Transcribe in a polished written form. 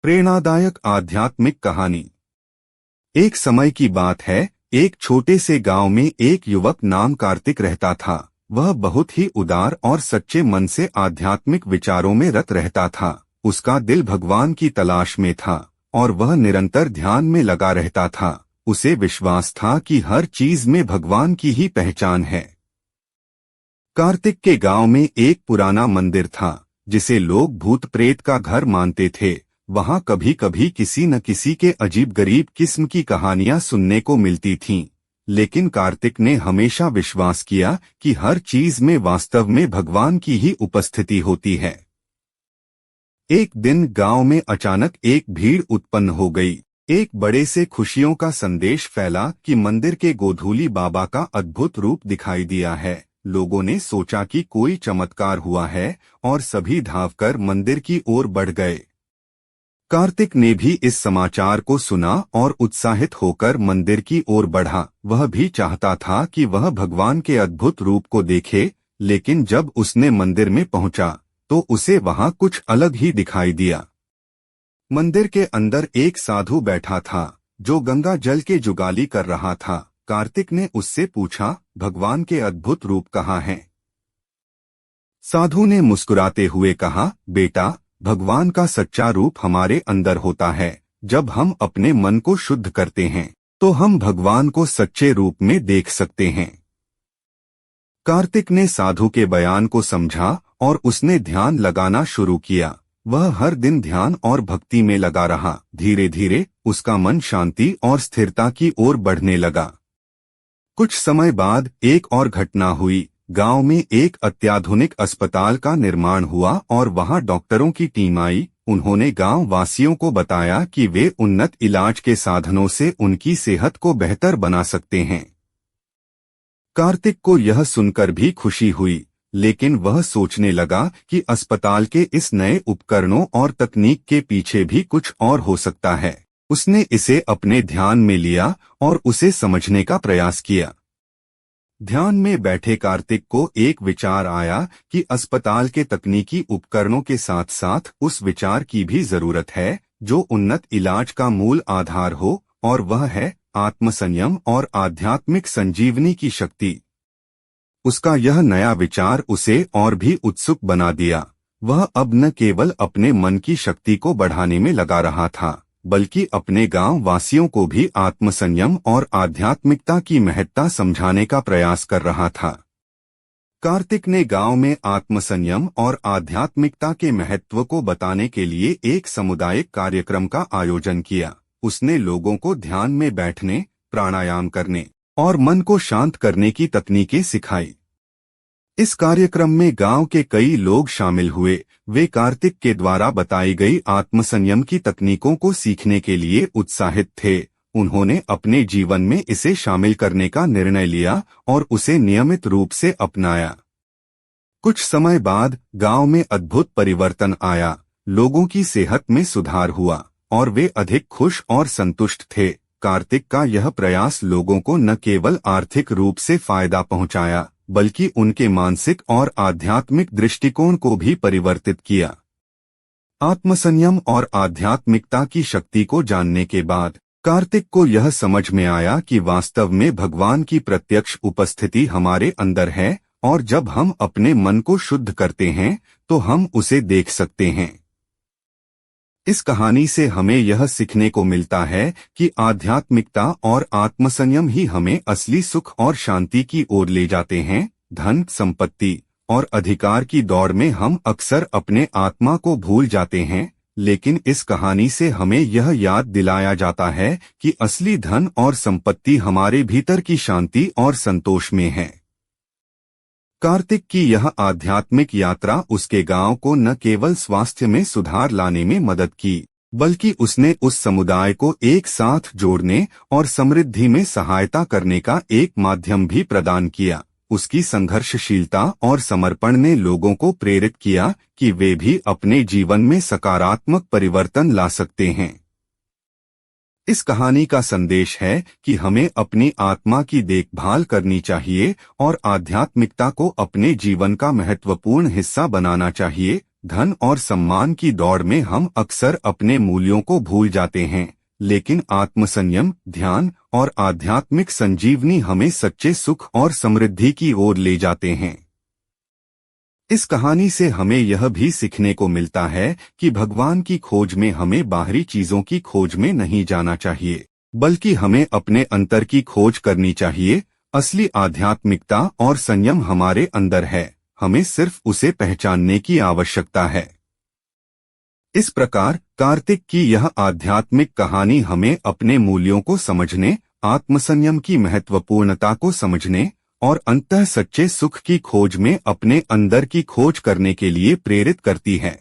प्रेरणादायक आध्यात्मिक कहानी। एक समय की बात है, एक छोटे से गांव में एक युवक नाम कार्तिक रहता था। वह बहुत ही उदार और सच्चे मन से आध्यात्मिक विचारों में रत रहता था। उसका दिल भगवान की तलाश में था और वह निरंतर ध्यान में लगा रहता था। उसे विश्वास था कि हर चीज में भगवान की ही पहचान है। कार्तिक के गांव में एक पुराना मंदिर था जिसे लोग भूत प्रेत का घर मानते थे। वहां कभी कभी किसी न किसी के अजीब गरीब किस्म की कहानियां सुनने को मिलती थीं, लेकिन कार्तिक ने हमेशा विश्वास किया कि हर चीज में वास्तव में भगवान की ही उपस्थिति होती है। एक दिन गांव में अचानक एक भीड़ उत्पन्न हो गई। एक बड़े से खुशियों का संदेश फैला कि मंदिर के गोधूली बाबा का अद्भुत रूप दिखाई दिया है। लोगों ने सोचा कि कोई चमत्कार हुआ है और सभी धावकर मंदिर की ओर बढ़ गए। कार्तिक ने भी इस समाचार को सुना और उत्साहित होकर मंदिर की ओर बढ़ा। वह भी चाहता था कि वह भगवान के अद्भुत रूप को देखे, लेकिन जब उसने मंदिर में पहुंचा तो उसे वहां कुछ अलग ही दिखाई दिया। मंदिर के अंदर एक साधु बैठा था जो गंगा जल के जुगाली कर रहा था। कार्तिक ने उससे पूछा, भगवान के अद्भुत रूप कहाँ हैं? साधु ने मुस्कुराते हुए कहा, बेटा, भगवान का सच्चा रूप हमारे अंदर होता है। जब हम अपने मन को शुद्ध करते हैं तो हम भगवान को सच्चे रूप में देख सकते हैं। कार्तिक ने साधु के बयान को समझा और उसने ध्यान लगाना शुरू किया। वह हर दिन ध्यान और भक्ति में लगा रहा। धीरे धीरे उसका मन शांति और स्थिरता की ओर बढ़ने लगा। कुछ समय बाद एक और घटना हुई। गांव में एक अत्याधुनिक अस्पताल का निर्माण हुआ और वहां डॉक्टरों की टीम आई। उन्होंने गांव वासियों को बताया कि वे उन्नत इलाज के साधनों से उनकी सेहत को बेहतर बना सकते हैं। कार्तिक को यह सुनकर भी खुशी हुई, लेकिन वह सोचने लगा कि अस्पताल के इस नए उपकरणों और तकनीक के पीछे भी कुछ और हो सकता है। उसने इसे अपने ध्यान में लिया और उसे समझने का प्रयास किया। ध्यान में बैठे कार्तिक को एक विचार आया कि अस्पताल के तकनीकी उपकरणों के साथ साथ उस विचार की भी जरूरत है जो उन्नत इलाज का मूल आधार हो, और वह है आत्मसंयम और आध्यात्मिक संजीवनी की शक्ति। उसका यह नया विचार उसे और भी उत्सुक बना दिया। वह अब न केवल अपने मन की शक्ति को बढ़ाने में लगा रहा था, बल्कि अपने गांव वासियों को भी आत्मसंयम और आध्यात्मिकता की महत्ता समझाने का प्रयास कर रहा था। कार्तिक ने गांव में आत्मसंयम और आध्यात्मिकता के महत्व को बताने के लिए एक सामुदायिक कार्यक्रम का आयोजन किया। उसने लोगों को ध्यान में बैठने, प्राणायाम करने और मन को शांत करने की तकनीकें सिखाई। इस कार्यक्रम में गांव के कई लोग शामिल हुए। वे कार्तिक के द्वारा बताई गई आत्मसंयम की तकनीकों को सीखने के लिए उत्साहित थे। उन्होंने अपने जीवन में इसे शामिल करने का निर्णय लिया और उसे नियमित रूप से अपनाया। कुछ समय बाद गांव में अद्भुत परिवर्तन आया। लोगों की सेहत में सुधार हुआ और वे अधिक खुश और संतुष्ट थे। कार्तिक का यह प्रयास लोगों को न केवल आर्थिक रूप से फायदा पहुंचाया, बल्कि उनके मानसिक और आध्यात्मिक दृष्टिकोण को भी परिवर्तित किया। आत्मसंयम और आध्यात्मिकता की शक्ति को जानने के बाद कार्तिक को यह समझ में आया कि वास्तव में भगवान की प्रत्यक्ष उपस्थिति हमारे अंदर है, और जब हम अपने मन को शुद्ध करते हैं तो हम उसे देख सकते हैं। इस कहानी से हमें यह सीखने को मिलता है कि आध्यात्मिकता और आत्मसंयम ही हमें असली सुख और शांति की ओर ले जाते हैं। धन, संपत्ति और अधिकार की दौड़ में हम अक्सर अपने आत्मा को भूल जाते हैं, लेकिन इस कहानी से हमें यह याद दिलाया जाता है कि असली धन और संपत्ति हमारे भीतर की शांति और संतोष में है। कार्तिक की यह आध्यात्मिक यात्रा उसके गांव को न केवल स्वास्थ्य में सुधार लाने में मदद की, बल्कि उसने उस समुदाय को एक साथ जोड़ने और समृद्धि में सहायता करने का एक माध्यम भी प्रदान किया। उसकी संघर्षशीलता और समर्पण ने लोगों को प्रेरित किया कि वे भी अपने जीवन में सकारात्मक परिवर्तन ला सकते हैं। इस कहानी का संदेश है कि हमें अपनी आत्मा की देखभाल करनी चाहिए और आध्यात्मिकता को अपने जीवन का महत्वपूर्ण हिस्सा बनाना चाहिए। धन और सम्मान की दौड़ में हम अक्सर अपने मूल्यों को भूल जाते हैं, लेकिन आत्मसंयम, ध्यान और आध्यात्मिक संजीवनी हमें सच्चे सुख और समृद्धि की ओर ले जाते हैं। इस कहानी से हमें यह भी सीखने को मिलता है कि भगवान की खोज में हमें बाहरी चीजों की खोज में नहीं जाना चाहिए, बल्कि हमें अपने अंतर की खोज करनी चाहिए। असली आध्यात्मिकता और संयम हमारे अंदर है, हमें सिर्फ उसे पहचानने की आवश्यकता है। इस प्रकार कार्तिक की यह आध्यात्मिक कहानी हमें अपने मूल्यों को समझने, आत्मसंयम की महत्वपूर्णता को समझने और अंततः सच्चे सुख की खोज में अपने अंदर की खोज करने के लिए प्रेरित करती है।